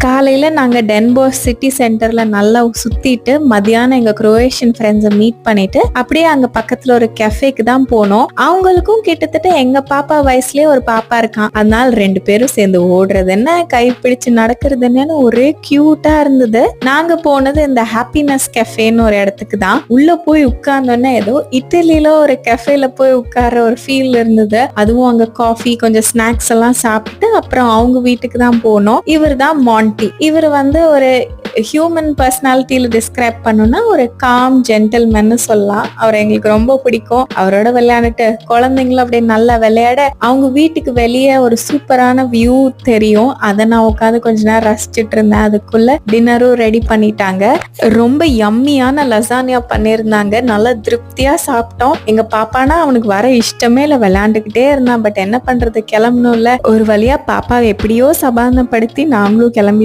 காலையில நாங்க டென்போர் சிட்டி சென்டர்ல நல்லா சுத்திட்டு மதியானம் எங்க குரோவேஷியன் ஃப்ரெண்ட்ஸை மீட் பண்ணிட்டு அப்படியே அங்க பக்கத்துல ஒரு கெஃபேக்கு தான் போனோம். அவங்களுக்கும் கிட்டத்தட்ட எங்க பாப்பா வயசுலயே ஒரு பாப்பா இருக்கான். அதனால 2 பேரும் சேர்ந்து ஓடுறது என்ன, கை பிடிச்சு நடக்கிறது என்னன்னு ஒரே கியூட்டா இருந்தது. நாங்க போனது இந்த ஹாப்பினஸ் கெஃபேன்னு ஒரு இடத்துக்கு தான். உள்ள போய் உட்கார்ந்தோன்னே ஏதோ இட்டலியில ஒரு கெஃபேல போய் உட்கார்ற ஒரு ஃபீல் இருந்தது. அதுவும் அங்க காஃபி கொஞ்சம் ஸ்நாக்ஸ் எல்லாம் சாப்பிட்டு அப்புறம் அவங்க வீட்டுக்கு தான் போனோம். இவர் தான் மான்டி. இவர் ஒரு ஹியூமன் பர்சனாலிட்டியில டிஸ்கிரைப் பண்ணணும்னா ஒரு காம் ஜென்டில்மேன் சொல்லலாம். அவர் எங்களுக்கு ரொம்ப பிடிக்கும். அவரோட விளையாண்டுட்டு குழந்தைங்களும் அப்படியே நல்லா விளையாட அவங்க வீட்டுக்கு வெளியே ஒரு சூப்பரான வியூ தெரியும். அதை நான் உட்காந்து கொஞ்ச நேரம் ரசிச்சுட்டு இருந்தேன். அதுக்குள்ள டின்னரும் ரெடி பண்ணிட்டாங்க. ரொம்ப யம்மியான லசானியா பண்ணியிருந்தாங்க. நல்லா திருப்தியா சாப்பிட்டோம். எங்க பாப்பானா அவனுக்கு வர இஷ்டமே இல்லை, விளையாண்டுக்கிட்டே இருந்தான். பட் என்ன பண்றது, கிளம்பணும்ல. ஒரு வழியா பாப்பாவை எப்படியோ சமாதானப்படுத்தி நாமளும் கிளம்பிட்டோம்.